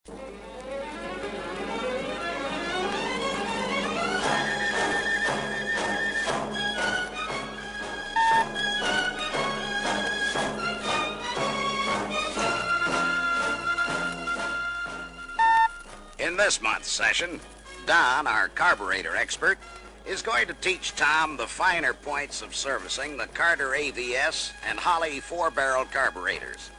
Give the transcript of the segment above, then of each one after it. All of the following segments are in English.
In this month's session, Don, our carburetor expert, is going to teach Tom the finer points of servicing the Carter AVS and Holley 4-barrel carburetors.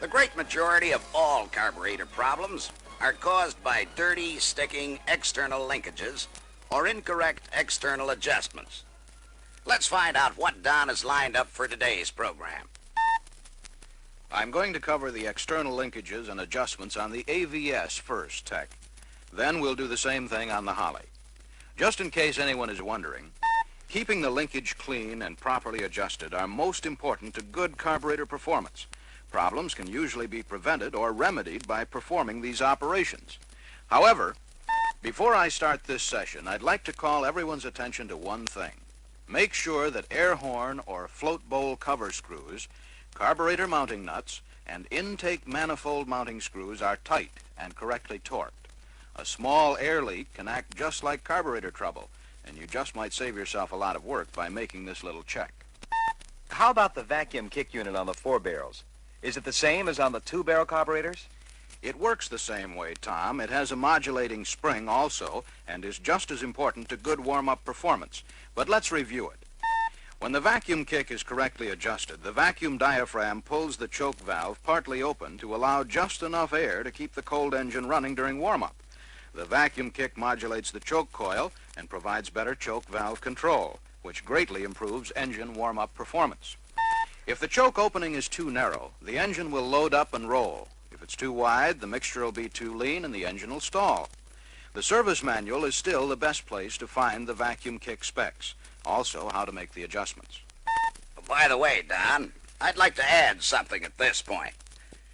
The great majority of all carburetor problems are caused by dirty, sticking external linkages or incorrect external adjustments. Let's find out what Don has lined up for today's program. I'm going to cover the external linkages and adjustments on the AVS first, Tech. Then we'll do the same thing on the Holley. Just in case anyone is wondering, keeping the linkage clean and properly adjusted are most important to good carburetor performance. Problems can usually be prevented or remedied by performing these operations. However, before I start this session, I'd like to call everyone's attention to one thing. Make sure that air horn or float bowl cover screws, carburetor mounting nuts, and intake manifold mounting screws are tight and correctly torqued. A small air leak can act just like carburetor trouble, and you just might save yourself a lot of work by making this little check. How about the vacuum kick unit on the 4 barrels? Is it the same as on the 2-barrel carburetors? It works the same way, Tom. It has a modulating spring also, and is just as important to good warm-up performance. But let's review it. When the vacuum kick is correctly adjusted, the vacuum diaphragm pulls the choke valve partly open to allow just enough air to keep the cold engine running during warm-up. The vacuum kick modulates the choke coil and provides better choke valve control, which greatly improves engine warm-up performance. If the choke opening is too narrow, the engine will load up and roll. If it's too wide, the mixture will be too lean and the engine will stall. The service manual is still the best place to find the vacuum kick specs, also how to make the adjustments. By the way, Don, I'd like to add something at this point.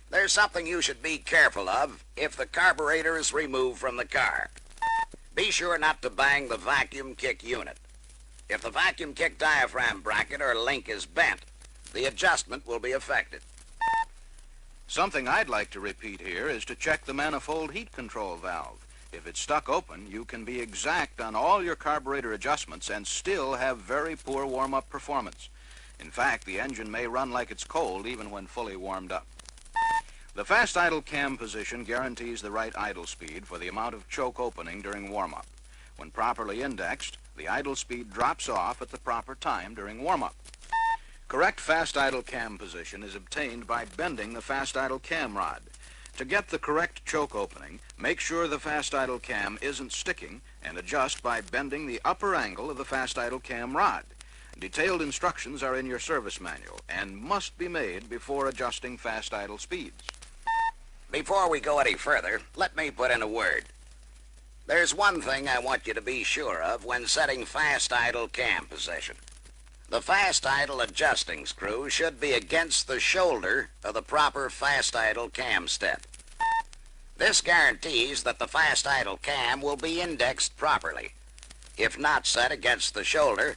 There's something you should be careful of if the carburetor is removed from the car. Be sure not to bang the vacuum kick unit. If the vacuum kick diaphragm bracket or link is bent, the adjustment will be affected. Something I'd like to repeat here is to check the manifold heat control valve. If it's stuck open, you can be exact on all your carburetor adjustments and still have very poor warm-up performance. In fact, the engine may run like it's cold even when fully warmed up. The fast idle cam position guarantees the right idle speed for the amount of choke opening during warm-up. When properly indexed, the idle speed drops off at the proper time during warm-up. Correct fast idle cam position is obtained by bending the fast idle cam rod. To get the correct choke opening, make sure the fast idle cam isn't sticking and adjust by bending the upper angle of the fast idle cam rod. Detailed instructions are in your service manual and must be made before adjusting fast idle speeds. Before we go any further, let me put in a word. There's one thing I want you to be sure of when setting fast idle cam position. The fast idle adjusting screw should be against the shoulder of the proper fast idle cam step. This guarantees that the fast idle cam will be indexed properly. If not set against the shoulder,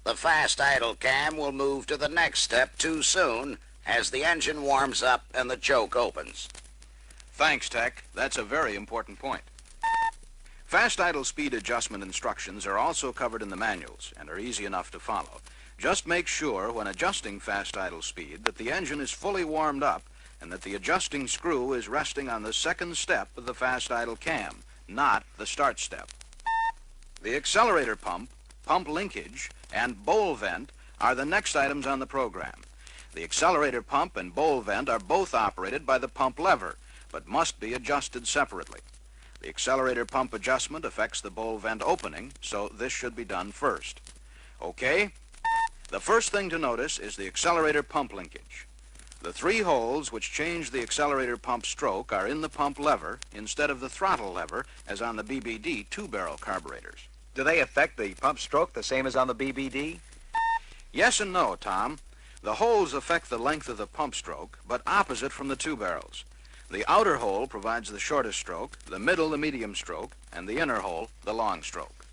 the fast idle cam will move to the next step too soon as the engine warms up and the choke opens. Thanks, Tech. That's a very important point. Fast idle speed adjustment instructions are also covered in the manuals and are easy enough to follow. Just make sure when adjusting fast idle speed that the engine is fully warmed up and that the adjusting screw is resting on the second step of the fast idle cam, not the start step. The accelerator pump, pump linkage, and bowl vent are the next items on the program. The accelerator pump and bowl vent are both operated by the pump lever, but must be adjusted separately. The accelerator pump adjustment affects the bowl vent opening, so this should be done first. Okay? The first thing to notice is the accelerator pump linkage. The 3 holes which change the accelerator pump stroke are in the pump lever instead of the throttle lever as on the BBD 2-barrel carburetors. Do they affect the pump stroke the same as on the BBD? Yes and no, Tom. The holes affect the length of the pump stroke, but opposite from the 2 barrels. The outer hole provides the shortest stroke, the middle the medium stroke, and the inner hole the long stroke.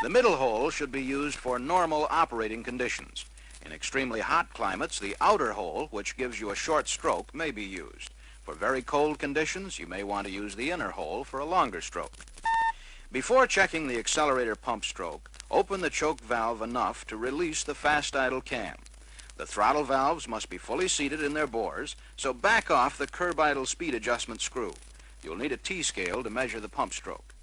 The middle hole should be used for normal operating conditions. In extremely hot climates, the outer hole, which gives you a short stroke, may be used. For very cold conditions, you may want to use the inner hole for a longer stroke. Before checking the accelerator pump stroke, open the choke valve enough to release the fast idle cam. The throttle valves must be fully seated in their bores, so back off the curb idle speed adjustment screw. You'll need a T-scale to measure the pump stroke.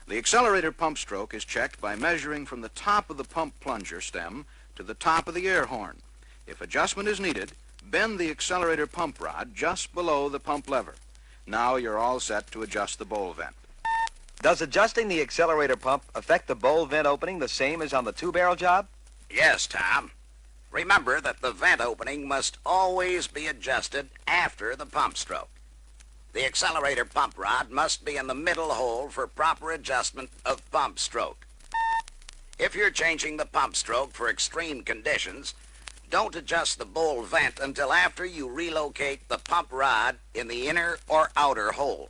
The accelerator pump stroke is checked by measuring from the top of the pump plunger stem to the top of the air horn. If adjustment is needed, bend the accelerator pump rod just below the pump lever. Now you're all set to adjust the bowl vent. Does adjusting the accelerator pump affect the bowl vent opening the same as on the two-barrel job? Yes, Tom. Remember that the vent opening must always be adjusted after the pump stroke. The accelerator pump rod must be in the middle hole for proper adjustment of pump stroke. If you're changing the pump stroke for extreme conditions, don't adjust the bowl vent until after you relocate the pump rod in the inner or outer hole.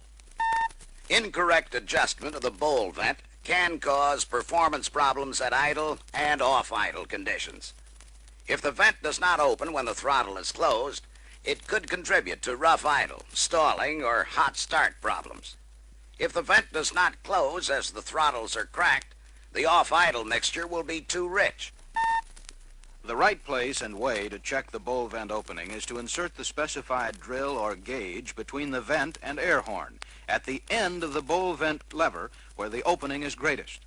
Incorrect adjustment of the bowl vent can cause performance problems at idle and off-idle conditions. If the vent does not open when the throttle is closed, it could contribute to rough idle, stalling, or hot start problems. If the vent does not close as the throttles are cracked, the off-idle mixture will be too rich. The right place and way to check the bowl vent opening is to insert the specified drill or gauge between the vent and air horn at the end of the bowl vent lever where the opening is greatest.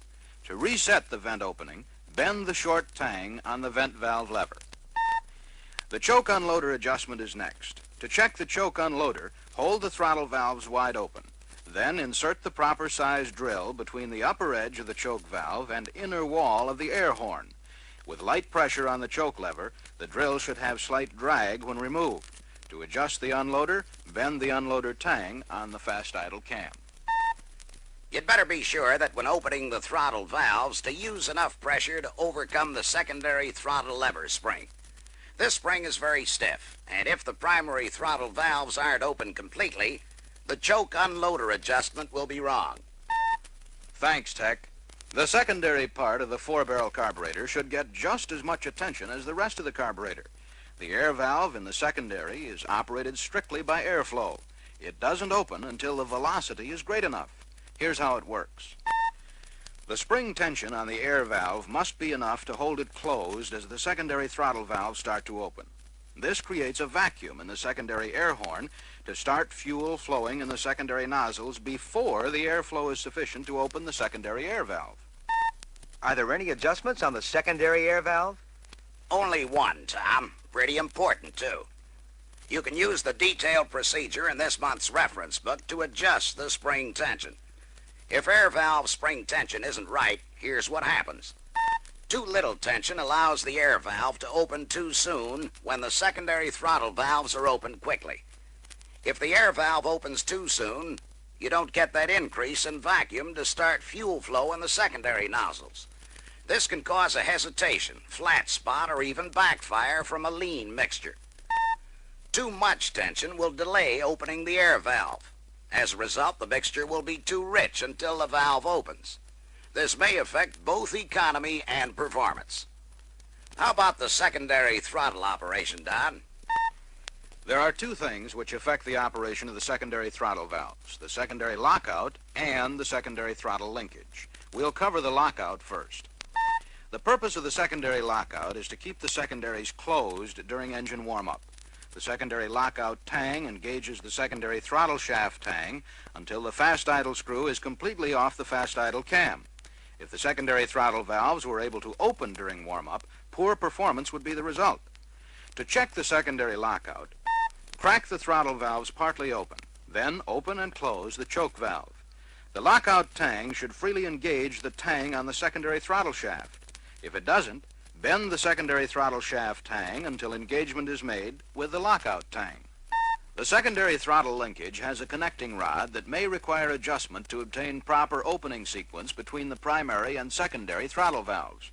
To reset the vent opening, bend the short tang on the vent valve lever. The choke unloader adjustment is next. To check the choke unloader, hold the throttle valves wide open. Then insert the proper size drill between the upper edge of the choke valve and inner wall of the air horn. With light pressure on the choke lever, the drill should have slight drag when removed. To adjust the unloader, bend the unloader tang on the fast idle cam. You'd better be sure that when opening the throttle valves to use enough pressure to overcome the secondary throttle lever spring. This spring is very stiff, and if the primary throttle valves aren't open completely, the choke unloader adjustment will be wrong. Thanks, Tech. The secondary part of the four-barrel carburetor should get just as much attention as the rest of the carburetor. The air valve in the secondary is operated strictly by airflow. It doesn't open until the velocity is great enough. Here's how it works. The spring tension on the air valve must be enough to hold it closed as the secondary throttle valves start to open. This creates a vacuum in the secondary air horn to start fuel flowing in the secondary nozzles before the airflow is sufficient to open the secondary air valve. Are there any adjustments on the secondary air valve? Only one, Tom. Pretty important, too. You can use the detailed procedure in this month's reference book to adjust the spring tension. If air valve spring tension isn't right, here's what happens. Too little tension allows the air valve to open too soon when the secondary throttle valves are opened quickly. If the air valve opens too soon, you don't get that increase in vacuum to start fuel flow in the secondary nozzles. This can cause a hesitation, flat spot, or even backfire from a lean mixture. Too much tension will delay opening the air valve. As a result, the mixture will be too rich until the valve opens. This may affect both economy and performance. How about the secondary throttle operation, Don? There are two things which affect the operation of the secondary throttle valves, the secondary lockout and the secondary throttle linkage. We'll cover the lockout first. The purpose of the secondary lockout is to keep the secondaries closed during engine warm-up. The secondary lockout tang engages the secondary throttle shaft tang until the fast idle screw is completely off the fast idle cam. If the secondary throttle valves were able to open during warm-up, poor performance would be the result. To check the secondary lockout, crack the throttle valves partly open, then open and close the choke valve. The lockout tang should freely engage the tang on the secondary throttle shaft. If it doesn't, bend the secondary throttle shaft tang until engagement is made with the lockout tang. The secondary throttle linkage has a connecting rod that may require adjustment to obtain proper opening sequence between the primary and secondary throttle valves.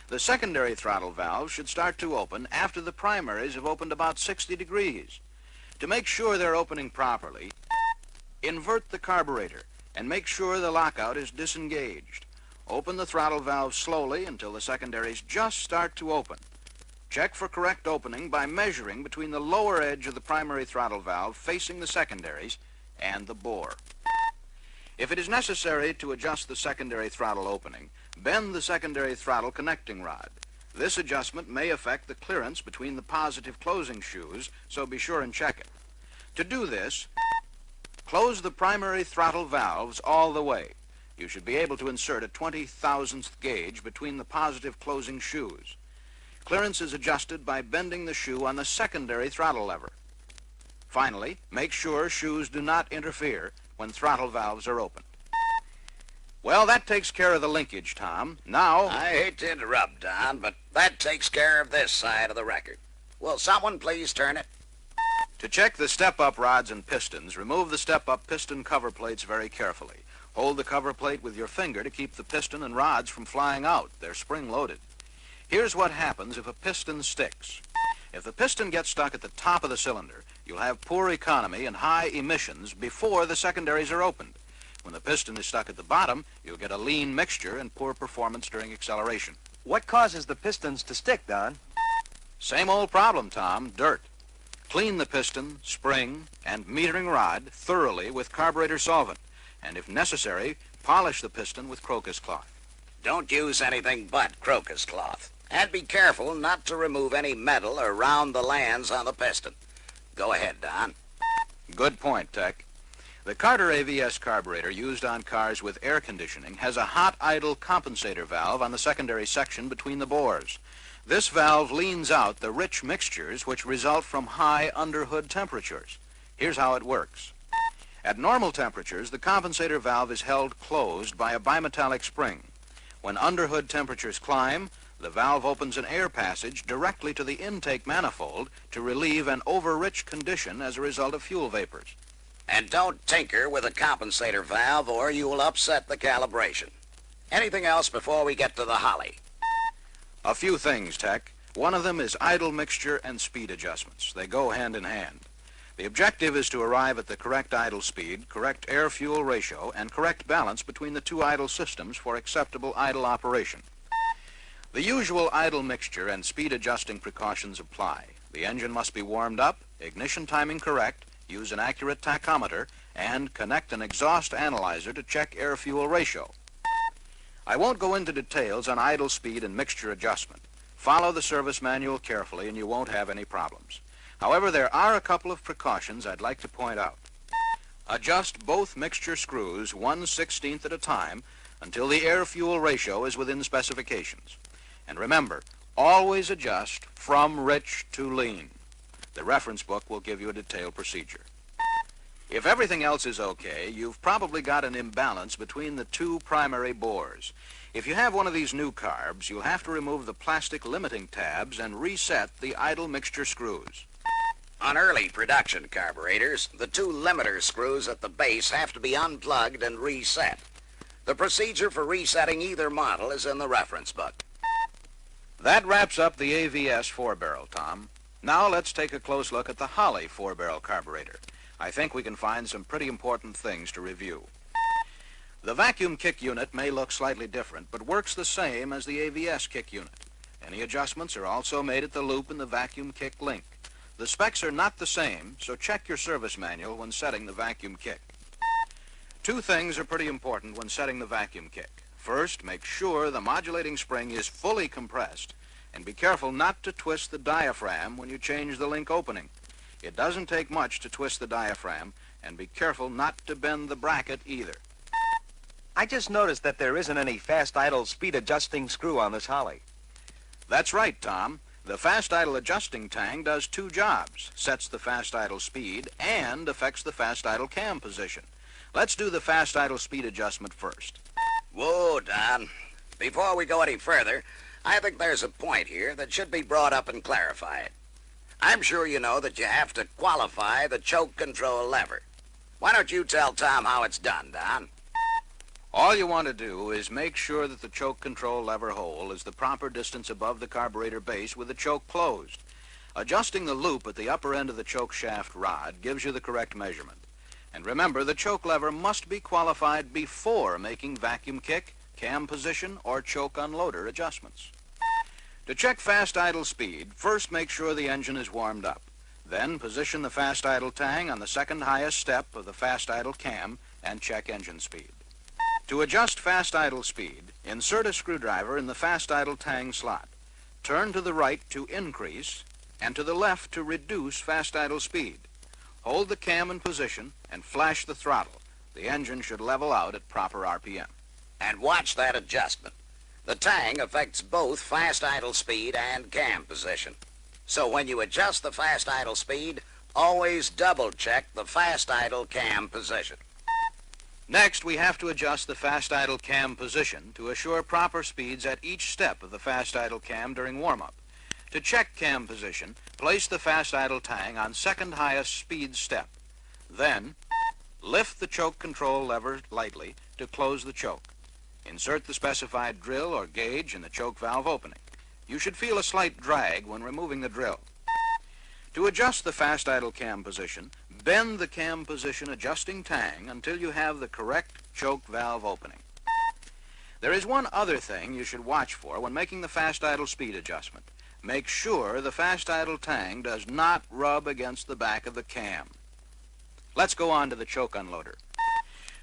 The secondary throttle valves should start to open after the primaries have opened about 60 degrees. To make sure they're opening properly, invert the carburetor and make sure the lockout is disengaged. Open the throttle valve slowly until the secondaries just start to open. Check for correct opening by measuring between the lower edge of the primary throttle valve facing the secondaries and the bore. If it is necessary to adjust the secondary throttle opening, bend the secondary throttle connecting rod. This adjustment may affect the clearance between the positive closing shoes, so be sure and check it. To do this, close the primary throttle valves all the way. You should be able to insert a 20,000th gauge between the positive closing shoes. Clearance is adjusted by bending the shoe on the secondary throttle lever. Finally, make sure shoes do not interfere when throttle valves are open. Well, that takes care of the linkage, Tom. Now... I hate to interrupt, Don, but that takes care of this side of the record. Will someone please turn it? To check the step-up rods and pistons, remove the step-up piston cover plates very carefully. Hold the cover plate with your finger to keep the piston and rods from flying out. They're spring-loaded. Here's what happens if a piston sticks. If the piston gets stuck at the top of the cylinder, you'll have poor economy and high emissions before the secondaries are opened. When the piston is stuck at the bottom, you'll get a lean mixture and poor performance during acceleration. What causes the pistons to stick, Don? Same old problem, Tom, dirt. Clean the piston, spring, and metering rod thoroughly with carburetor solvent, and if necessary, polish the piston with crocus cloth. Don't use anything but crocus cloth. And be careful not to remove any metal or round the lands on the piston. Go ahead, Don. Good point, Tech. The Carter AVS carburetor used on cars with air conditioning has a hot idle compensator valve on the secondary section between the bores. This valve leans out the rich mixtures which result from high underhood temperatures. Here's how it works. At normal temperatures, the compensator valve is held closed by a bimetallic spring. When underhood temperatures climb, the valve opens an air passage directly to the intake manifold to relieve an over-rich condition as a result of fuel vapors. And don't tinker with a compensator valve or you will upset the calibration. Anything else before we get to the Holly? A few things, Tech. One of them is idle mixture and speed adjustments. They go hand in hand. The objective is to arrive at the correct idle speed, correct air-fuel ratio, and correct balance between the two idle systems for acceptable idle operation. The usual idle mixture and speed adjusting precautions apply. The engine must be warmed up, ignition timing correct, use an accurate tachometer, and connect an exhaust analyzer to check air-fuel ratio. I won't go into details on idle speed and mixture adjustment. Follow the service manual carefully and you won't have any problems. However, there are a couple of precautions I'd like to point out. Adjust both mixture screws 1/16 at a time until the air-fuel ratio is within specifications. And remember, always adjust from rich to lean. The reference book will give you a detailed procedure. If everything else is okay, you've probably got an imbalance between the two primary bores. If you have one of these new carbs, you'll have to remove the plastic limiting tabs and reset the idle mixture screws. On early production carburetors, the two limiter screws at the base have to be unplugged and reset. The procedure for resetting either model is in the reference book. That wraps up the AVS 4-barrel, Tom. Now let's take a close look at the Holly 4-barrel carburetor. I think we can find some pretty important things to review. The vacuum kick unit may look slightly different, but works the same as the AVS kick unit. Any adjustments are also made at the loop in the vacuum kick link. The specs are not the same, so check your service manual when setting the vacuum kick. Two things are pretty important when setting the vacuum kick. First, make sure the modulating spring is fully compressed, and be careful not to twist the diaphragm when you change the link opening. It doesn't take much to twist the diaphragm, and be careful not to bend the bracket either. I just noticed that there isn't any fast idle speed adjusting screw on this Holly. That's right, Tom. The fast idle adjusting tang does two jobs, sets the fast idle speed and affects the fast idle cam position. Let's do the fast idle speed adjustment first. Whoa, Don. Before we go any further, I think there's a point here that should be brought up and clarified. I'm sure you know that you have to qualify the choke control lever. Why don't you tell Tom how it's done, Don? All you want to do is make sure that the choke control lever hole is the proper distance above the carburetor base with the choke closed. Adjusting the loop at the upper end of the choke shaft rod gives you the correct measurement. And remember, the choke lever must be qualified before making vacuum kick, cam position, or choke unloader adjustments. To check fast idle speed, first make sure the engine is warmed up. Then position the fast idle tang on the second highest step of the fast idle cam and check engine speed. To adjust fast idle speed, insert a screwdriver in the fast idle tang slot. Turn to the right to increase and to the left to reduce fast idle speed. Hold the cam in position and flash the throttle. The engine should level out at proper RPM. And watch that adjustment. The tang affects both fast idle speed and cam position. So when you adjust the fast idle speed, always double check the fast idle cam position. Next, we have to adjust the fast idle cam position to assure proper speeds at each step of the fast idle cam during warm-up. To check cam position, place the fast idle tang on second highest speed step. Then, lift the choke control lever lightly to close the choke. Insert the specified drill or gauge in the choke valve opening. You should feel a slight drag when removing the drill. To adjust the fast idle cam position, bend the cam position adjusting tang until you have the correct choke valve opening. There is one other thing you should watch for when making the fast idle speed adjustment. Make sure the fast idle tang does not rub against the back of the cam. Let's go on to the choke unloader.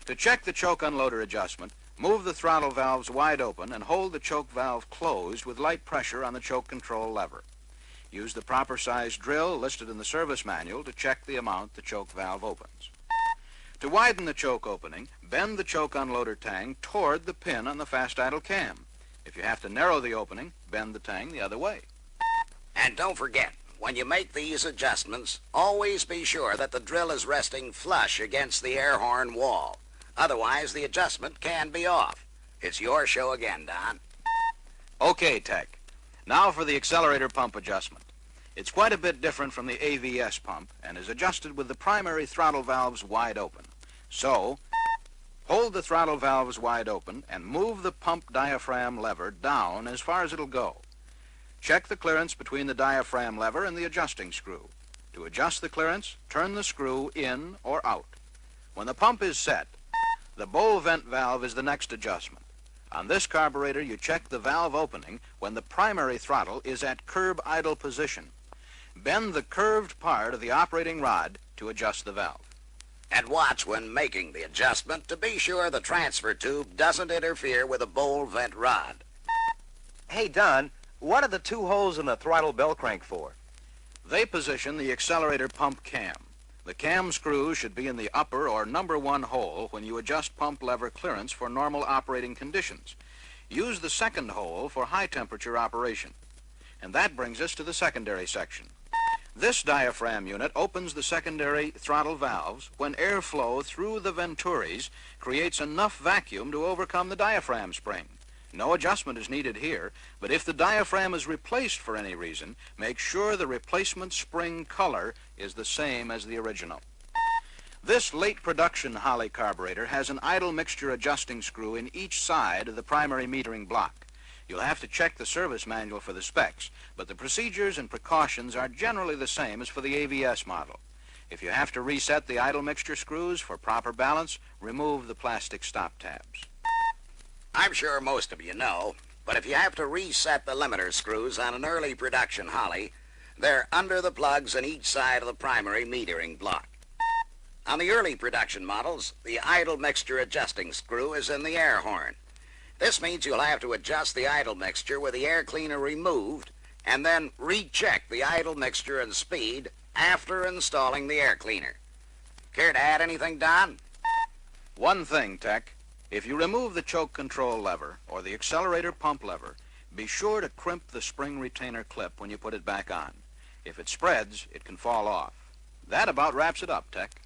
To check the choke unloader adjustment, move the throttle valves wide open and hold the choke valve closed with light pressure on the choke control lever. Use the proper size drill listed in the service manual to check the amount the choke valve opens. To widen the choke opening, bend the choke unloader tang toward the pin on the fast idle cam. If you have to narrow the opening, bend the tang the other way. And don't forget, when you make these adjustments, always be sure that the drill is resting flush against the air horn wall. Otherwise, the adjustment can be off. It's your show again, Don. Okay, Tech. Now for the accelerator pump adjustment. It's quite a bit different from the AVS pump and is adjusted with the primary throttle valves wide open. So, hold the throttle valves wide open and move the pump diaphragm lever down as far as it'll go. Check the clearance between the diaphragm lever and the adjusting screw. To adjust the clearance, turn the screw in or out. When the pump is set, the bowl vent valve is the next adjustment. On this carburetor, you check the valve opening when the primary throttle is at curb idle position. Bend the curved part of the operating rod to adjust the valve. And watch when making the adjustment to be sure the transfer tube doesn't interfere with the bowl vent rod. Hey, Don, what are the two holes in the throttle bell crank for? They position the accelerator pump cam. The cam screw should be in the upper or number 1 hole when you adjust pump lever clearance for normal operating conditions. Use the second hole for high temperature operation. And that brings us to the secondary section. This diaphragm unit opens the secondary throttle valves when airflow through the venturis creates enough vacuum to overcome the diaphragm spring. No adjustment is needed here, but if the diaphragm is replaced for any reason, make sure the replacement spring color is the same as the original. This late production Holley carburetor has an idle mixture adjusting screw in each side of the primary metering block. You'll have to check the service manual for the specs, but the procedures and precautions are generally the same as for the AVS model. If you have to reset the idle mixture screws for proper balance, remove the plastic stop tabs. I'm sure most of you know, but if you have to reset the limiter screws on an early production Holley, they're under the plugs on each side of the primary metering block. On the early production models, the idle mixture adjusting screw is in the air horn. This means you'll have to adjust the idle mixture with the air cleaner removed and then recheck the idle mixture and speed after installing the air cleaner. Care to add anything, Don? One thing, Tech. If you remove the choke control lever or the accelerator pump lever, be sure to crimp the spring retainer clip when you put it back on. If it spreads, it can fall off. That about wraps it up, Tech.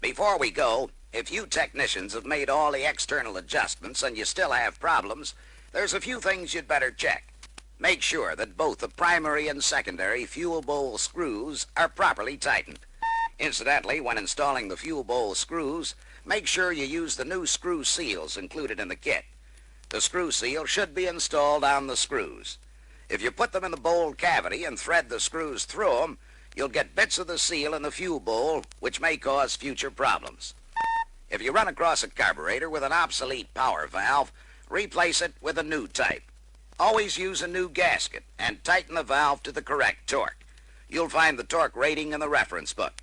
Before we go, if you technicians have made all the external adjustments and you still have problems, there's a few things you'd better check. Make sure that both the primary and secondary fuel bowl screws are properly tightened. Incidentally, when installing the fuel bowl screws, make sure you use the new screw seals included in the kit. The screw seal should be installed on the screws. If you put them in the bowl cavity and thread the screws through them, you'll get bits of the seal in the fuel bowl, which may cause future problems. If you run across a carburetor with an obsolete power valve, replace it with a new type. Always use a new gasket and tighten the valve to the correct torque. You'll find the torque rating in the reference book.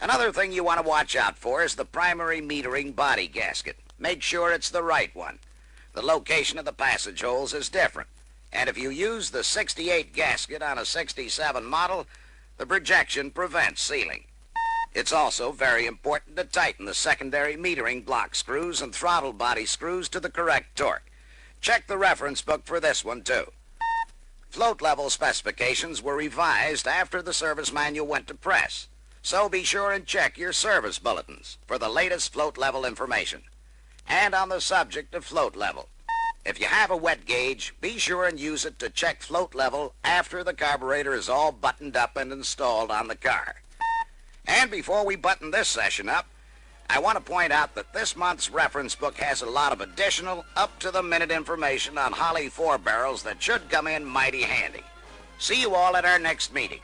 Another thing you want to watch out for is the primary metering body gasket. Make sure it's the right one. The location of the passage holes is different, and if you use the 68 gasket on a 67 model, the projection prevents sealing. It's also very important to tighten the secondary metering block screws and throttle body screws to the correct torque. Check the reference book for this one, too. Float level specifications were revised after the service manual went to press, so be sure and check your service bulletins for the latest float level information. And on the subject of float level, if you have a wet gauge, be sure and use it to check float level after the carburetor is all buttoned up and installed on the car. And before we button this session up, I want to point out that this month's reference book has a lot of additional, up-to-the-minute information on Holley 4 barrels that should come in mighty handy. See you all at our next meeting.